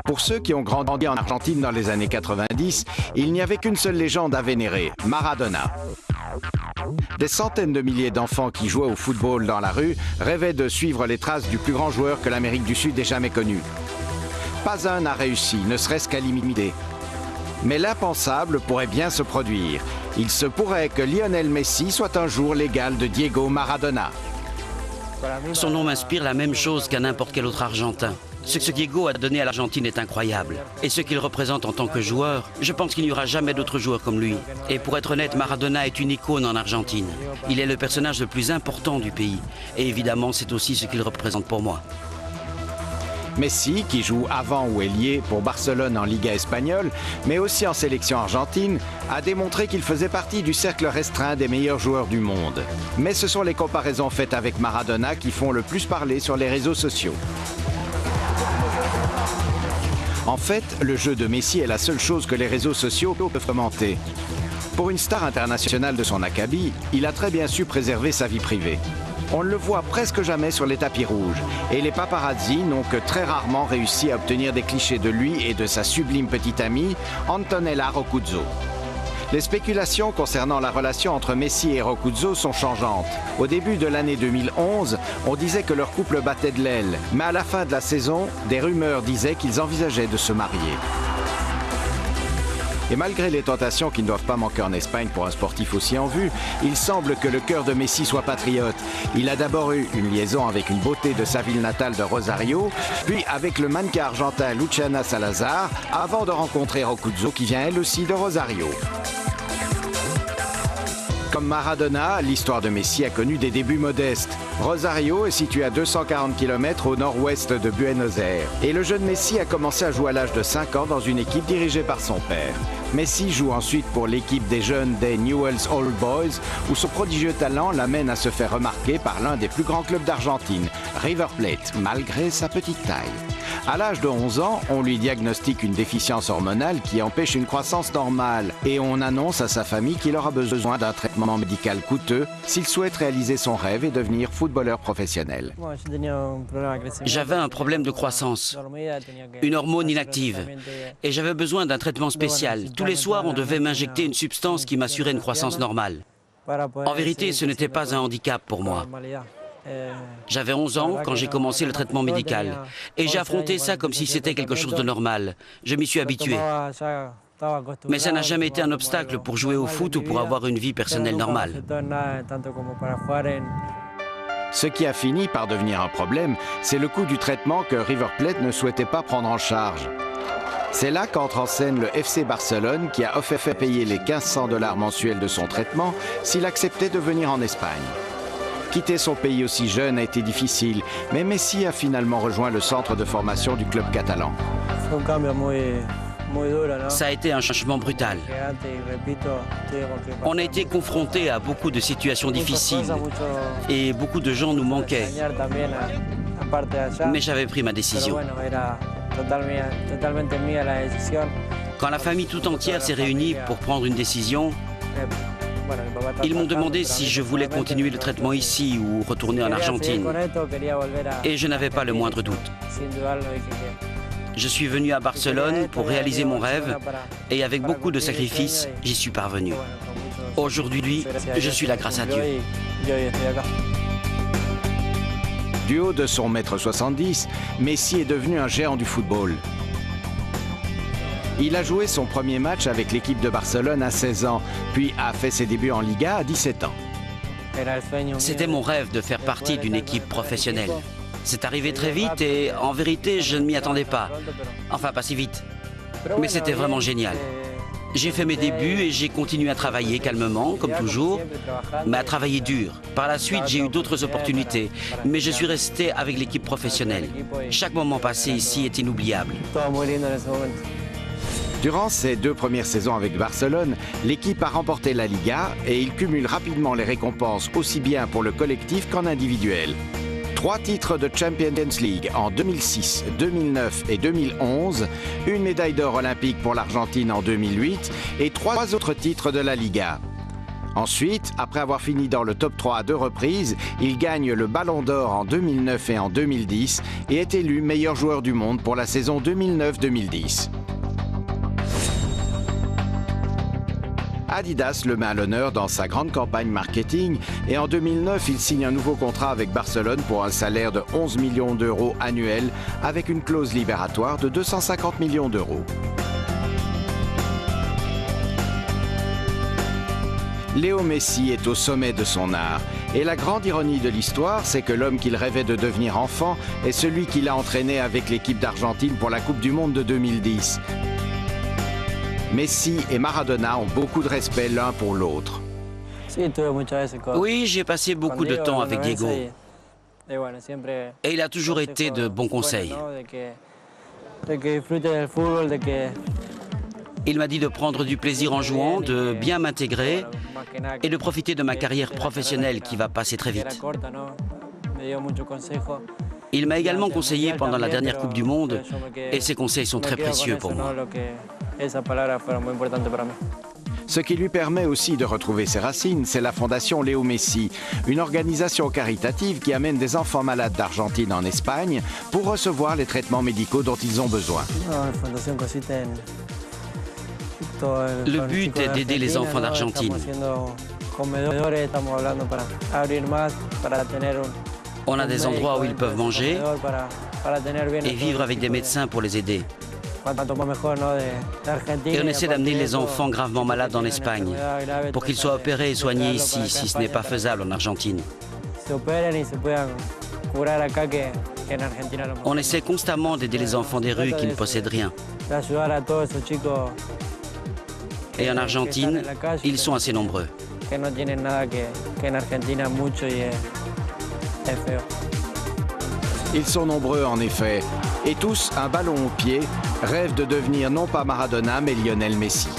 Pour ceux qui ont grandi en Argentine dans les années 90, il n'y avait qu'une seule légende à vénérer, Maradona. Des centaines de milliers d'enfants qui jouaient au football dans la rue rêvaient de suivre les traces du plus grand joueur que l'Amérique du Sud ait jamais connu. Pas un n'a réussi, ne serait-ce qu'à l'imiter. Mais l'impensable pourrait bien se produire. Il se pourrait que Lionel Messi soit un jour l'égal de Diego Maradona. Son nom m'inspire la même chose qu'à n'importe quel autre Argentin. Ce que Diego a donné à l'Argentine est incroyable. Et ce qu'il représente en tant que joueur, je pense qu'il n'y aura jamais d'autre joueur comme lui. Et pour être honnête, Maradona est une icône en Argentine. Il est le personnage le plus important du pays. Et évidemment, c'est aussi ce qu'il représente pour moi. Messi, qui joue avant ou ailier pour Barcelone en Liga espagnole, mais aussi en sélection argentine, a démontré qu'il faisait partie du cercle restreint des meilleurs joueurs du monde. Mais ce sont les comparaisons faites avec Maradona qui font le plus parler sur les réseaux sociaux. En fait, le jeu de Messi est la seule chose que les réseaux sociaux peuvent commenter. Pour une star internationale de son acabit, il a très bien su préserver sa vie privée. On ne le voit presque jamais sur les tapis rouges, et les paparazzi n'ont que très rarement réussi à obtenir des clichés de lui et de sa sublime petite amie, Antonella Roccuzzo. Les spéculations concernant la relation entre Messi et Roccuzzo sont changeantes. Au début de l'année 2011, on disait que leur couple battait de l'aile, mais à la fin de la saison, des rumeurs disaient qu'ils envisageaient de se marier. Et malgré les tentations qui ne doivent pas manquer en Espagne pour un sportif aussi en vue, il semble que le cœur de Messi soit patriote. Il a d'abord eu une liaison avec une beauté de sa ville natale de Rosario, puis avec le mannequin argentin Luciana Salazar, avant de rencontrer Roccuzzo qui vient elle aussi de Rosario. Comme Maradona, l'histoire de Messi a connu des débuts modestes. Rosario est situé à 240 km au nord-ouest de Buenos Aires. Et le jeune Messi a commencé à jouer à l'âge de 5 ans dans une équipe dirigée par son père. Messi joue ensuite pour l'équipe des jeunes des Newell's Old Boys, où son prodigieux talent l'amène à se faire remarquer par l'un des plus grands clubs d'Argentine, River Plate, malgré sa petite taille. À l'âge de 11 ans, on lui diagnostique une déficience hormonale qui empêche une croissance normale et on annonce à sa famille qu'il aura besoin d'un traitement médical coûteux s'il souhaite réaliser son rêve et devenir footballeur professionnel. J'avais un problème de croissance, une hormone inactive, et j'avais besoin d'un traitement spécial. Tous les soirs, on devait m'injecter une substance qui m'assurait une croissance normale. En vérité, ce n'était pas un handicap pour moi. J'avais 11 ans quand j'ai commencé le traitement médical et j'ai affronté ça comme si c'était quelque chose de normal. Je m'y suis habitué. Mais ça n'a jamais été un obstacle pour jouer au foot ou pour avoir une vie personnelle normale. Ce qui a fini par devenir un problème, c'est le coût du traitement que River Plate ne souhaitait pas prendre en charge. C'est là qu'entre en scène le FC Barcelone qui a offert payer les 1500 $ mensuels de son traitement s'il acceptait de venir en Espagne. Quitter son pays aussi jeune a été difficile, mais Messi a finalement rejoint le centre de formation du club catalan. Ça a été un changement brutal. On a été confrontés à beaucoup de situations difficiles et beaucoup de gens nous manquaient. Mais j'avais pris ma décision. Quand la famille tout entière s'est réunie pour prendre une décision, ils m'ont demandé si je voulais continuer le traitement ici ou retourner en Argentine. Et je n'avais pas le moindre doute. Je suis venu à Barcelone pour réaliser mon rêve et avec beaucoup de sacrifices, j'y suis parvenu. Aujourd'hui, je suis là grâce à Dieu. Du haut de son 1m70, Messi est devenu un géant du football. Il a joué son premier match avec l'équipe de Barcelone à 16 ans, puis a fait ses débuts en Liga à 17 ans. C'était mon rêve de faire partie d'une équipe professionnelle. C'est arrivé très vite et en vérité, je ne m'y attendais pas. Enfin, pas si vite. Mais c'était vraiment génial. J'ai fait mes débuts et j'ai continué à travailler calmement, comme toujours, mais à travailler dur. Par la suite, j'ai eu d'autres opportunités, mais je suis resté avec l'équipe professionnelle. Chaque moment passé ici est inoubliable. Durant ses 2 premières saisons avec Barcelone, l'équipe a remporté la Liga et il cumule rapidement les récompenses aussi bien pour le collectif qu'en individuel. 3 titres de Champions League en 2006, 2009 et 2011, une médaille d'or olympique pour l'Argentine en 2008 et 3 autres titres de la Liga. Ensuite, après avoir fini dans le top 3 à 2 reprises, il gagne le Ballon d'Or en 2009 et en 2010 et est élu meilleur joueur du monde pour la saison 2009-2010. Adidas le met à l'honneur dans sa grande campagne marketing et en 2009, il signe un nouveau contrat avec Barcelone pour un salaire de 11 millions d'euros annuels avec une clause libératoire de 250 millions d'euros. Léo Messi est au sommet de son art. Et la grande ironie de l'histoire, c'est que l'homme qu'il rêvait de devenir enfant est celui qui l'a entraîné avec l'équipe d'Argentine pour la Coupe du Monde de 2010. Messi et Maradona ont beaucoup de respect l'un pour l'autre. Oui, j'ai passé beaucoup de temps avec Diego. Et il a toujours été de bons conseils. Il m'a dit de prendre du plaisir en jouant, de bien m'intégrer et de profiter de ma carrière professionnelle qui va passer très vite. Il m'a également conseillé pendant la dernière Coupe du Monde et ses conseils sont très précieux pour moi. Ce qui lui permet aussi de retrouver ses racines, c'est la Fondation Léo Messi, une organisation caritative qui amène des enfants malades d'Argentine en Espagne pour recevoir les traitements médicaux dont ils ont besoin. Le but est d'aider les enfants d'Argentine. On a des endroits où ils peuvent manger et vivre avec des médecins pour les aider. Et on essaie d'amener les enfants gravement malades en Espagne pour qu'ils soient opérés et soignés ici, si ce n'est pas faisable en Argentine. On essaie constamment d'aider les enfants des rues qui ne possèdent rien. Et en Argentine, ils sont assez nombreux. Ils sont nombreux en effet, et tous, un ballon au pied, rêvent de devenir non pas Maradona mais Lionel Messi.